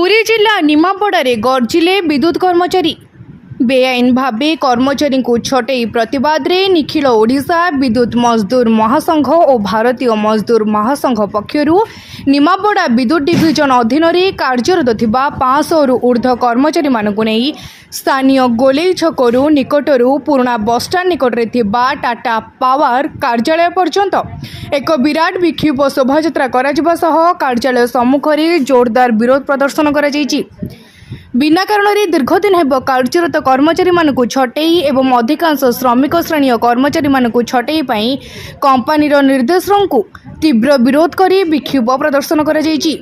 पुरी जिला निमापड़ारे गर्जिले विद्युत कर्मचारी बेआईन भावे कर्मचारी को छटई प्रतिवाद रे निखिल ओडिशा विद्युत मजदूर महासंघ और भारतीय मजदूर महासंघ पक्षर निमापड़ा विद्युत डिविजन अधीन में कार्यरत थिबा 500 रु ऊर्ध्व कर्मचारी मानकु नहीं स्थानीय गोलेई छकरू निकटरू पुराना बसस्टाण्ड निकटरे थिबा टाटा पावर कार्यालय पर्यंत एक विराट विक्षोभ शोभायात्रा करा सह कार्यालय सम्मुख में जोरदार विरोध प्रदर्शन करा जायछि। बिना कारण दीर्घदिन हेब कार्यरत कर्मचारी मानकु छटई एवं अधिकांश श्रमिक श्रेणी कर्मचारी मानकु छटई पई कंपनीर निर्देशकों को तीव्र विरोध करी विक्षोभ प्रदर्शन करा जायछि।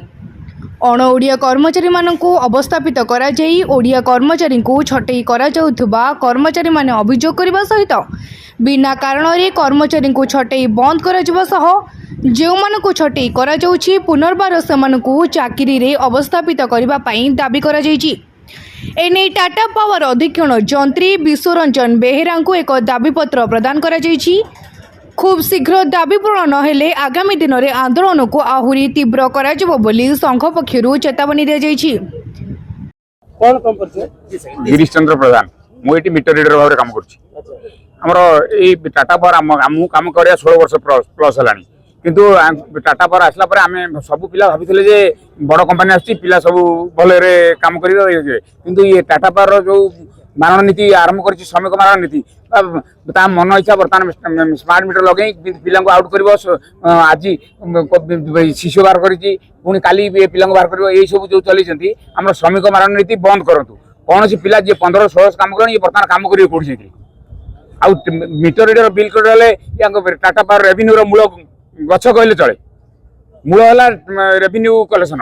अण ओडिया कर्मचारी मानकु अवस्थापित करा जाई ओडिया कर्मचारी को छटई करा जाउथबा कर्मचारी माने अभियोग करबा सहित बिना कारण कर्मचारी को छटई बंद करा जिबा सह जो मानकु छटई करा जाउछि पुनर्बार सेमानकु चाकरी रे अवस्थापित करबा पई दाबी करा जायछि। एने टाटा पावर अधीक्षण जंत्री विश्वरंजन बेहेरा को एक दाबीपत्र प्रदान करा जायछि। खूब शीघ्र दाबी पूरण नहेले आगामी दिन में आंदोलन को आहुरी तीव्र करा जिवो बोली संघ पक्षरु चेतावनी दिया जायछि। कौन कम करछे? गिरीश चंद्र प्रधान मु एटी मीटर रीडर भाव काम करछि। हमरो ए टाटा पावर आमु काम करिया 16 वर्ष प्लस हलानी किंतु टाटा पावर आसला पर आमे सब पिला भाबिथिले जे बड़ कंपनी आछि पिला सब भले रे काम करियो किंतु ये टाटा पावर जो मारण नीति आरंभ कर श्रमिक मारण नीति मन इच्छा बर्तमान स्मार्ट मीटर लगे पिला आउट कर आज शिशु बाहर कर काली पिला बाहर कर यही सब जो चलती आम श्रमिक मारण नीति बंद करूँ कौन सी पिला जी 15-16 काम कर बर्तमान काम करेंगे कौन आउ मीटर रीडर बिल कर टाटा पावर रेवेन्यू मूल गछ कहले चले मूल है रेवेन्यू कलेक्शन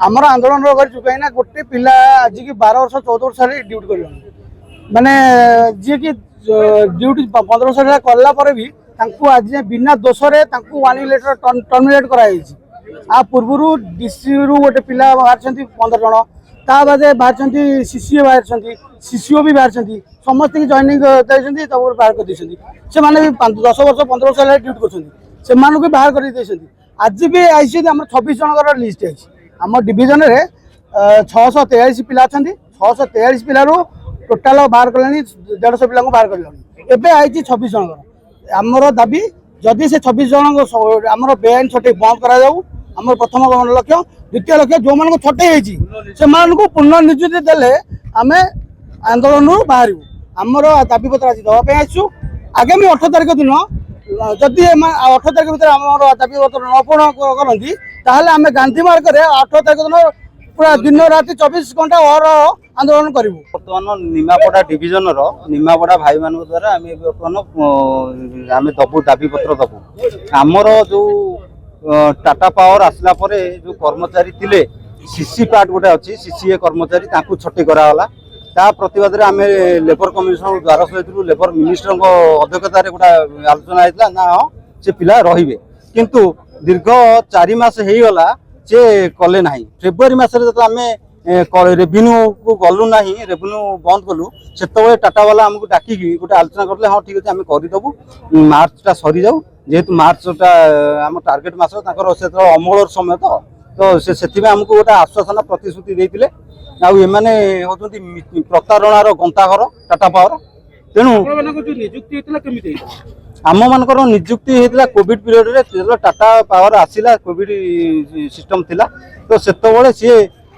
आमर आंदोलन कहीं गोटे पिला आज की 12 वर्ष 14 वर्ष ड्यूटी कर माने जी की ड्यूटी 15 वर्ष कला भी आज बिना दोष 1 लेटर टर्मिनेट कर पूर्व डीसी रु गोटे पिला बाहर 15 जन ता बादे बाहर सीसीओ बाहर सीसीओ भी बाहर समस्त की जॉइनिंग बाहर कर से माने भी 10 वर्ष 15 वर्ष ड्यूटी कर से भी बाहर कर आज भी आई 26 जन लिस्ट आई आम डिविजन रे 643 पिला अच्छा 643 पिलू टोटाल बाहर कले 150 पिला बाहर कर एवं आई 26 जन आमर दाबी जदि से 26 जन आमर बेआईन छटई बंद करा प्रथम लक्ष्य द्वितीय लक्ष्य जो मान छटई से पुनर्निजुक्ति देले आम आंदोलन बाहर आमर दाबीपत्र आज देवाई आसु आगामी 18 तारिख दिन जदि 18 तारिख भर आम दाबीपत्र न पूर्ण करती आम गांधी मार्ग में 18 तारिख दिन पूरा दिन राति 24 घंटा और आंदोलन करूँ। बर्तमान निमापड़ा डिविजन निमापड़ा भाई मान द्वारा बर्तमान आम दबु दाबीपत्र दबु आमर जो टाटा पावर आसला परे जो कर्मचारी थिले सीसी पार्ट गोटे अच्छी सीसीए कर्मचारी छटई कराला ता प्रतिवाद आम लेबर कमिशन द्वारस्थ होइथिलु लेबर मिनिस्टर अध्यक्षतार गोटे आलोचना होता ना हाँ से पिला रहिबे किंतु दीर्घ 4 मास होगला से कले ना फेब्रुआरी मसरे जो आम रेवेन्यू को गलु ना रेवेन्यू बंद कलु से टाटा वाला आमको डाकिकी गोटे आलोचना करते हाँ ठीक अच्छे आम करदेबू मार्चटा सरी जाऊ जेहेतु मार्चटा आम टार्गेट मास अमल समय तो से आमको गोटे आश्वासन प्रतिश्रुति देते आने होती प्रतारणार गंताघर टाटा पावर तेणु आम मानकर निजुक्ति होता कोविड पीरियड टाटा पावर आसला कोविड सिस्टम थिला तो सेतबले सी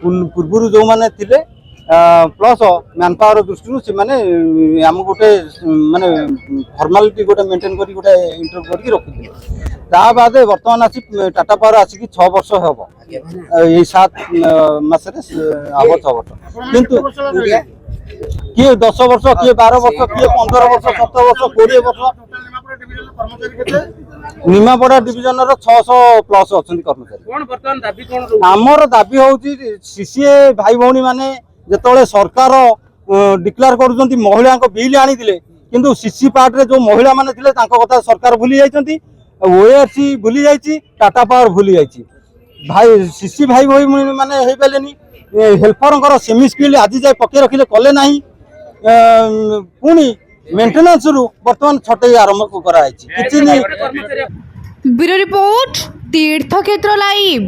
पूर्व जो मैंने थिले प्लस मैन पावर दृष्टि से माने आम गोटे माने फॉर्मालिटी गोटे मेंटेन करी गोटे इंटरव्यू करके रखी ता बाद वर्तमान आसी टाटा पावर आसिक 6 वर्ष हम ये 7 मासरे हम 6 वर्ष किंतु किए 10 वर्ष किए 12 वर्ष किए 15 वर्ष 17 वर्ष 20 वर्ष निमापड़ा डिविजन 600 प्लस अच्छा कर्मचारी आमर दाबी हूँ सीसीए भाई भौणी मैंने जिते सरकार डिक्लेयर कर महिला बिल आनी किंतु सीसी पार्ट रे जो महिला माने थिले कथा सरकार भूली जाइछंती ओएआरसी भूली जाइछि टाटा पावर भूली जाइछि भाई सीसी भाई भाई माने हे पेलेनी हेल्पर सेमी स्किल आज जाए पके रखिले कले नाही पुणी मेंटेनेंस रु वर्तमान छटई आरंभ कराई ब्यूरो रिपोर्ट तीर्थक्षेत्र लाइव।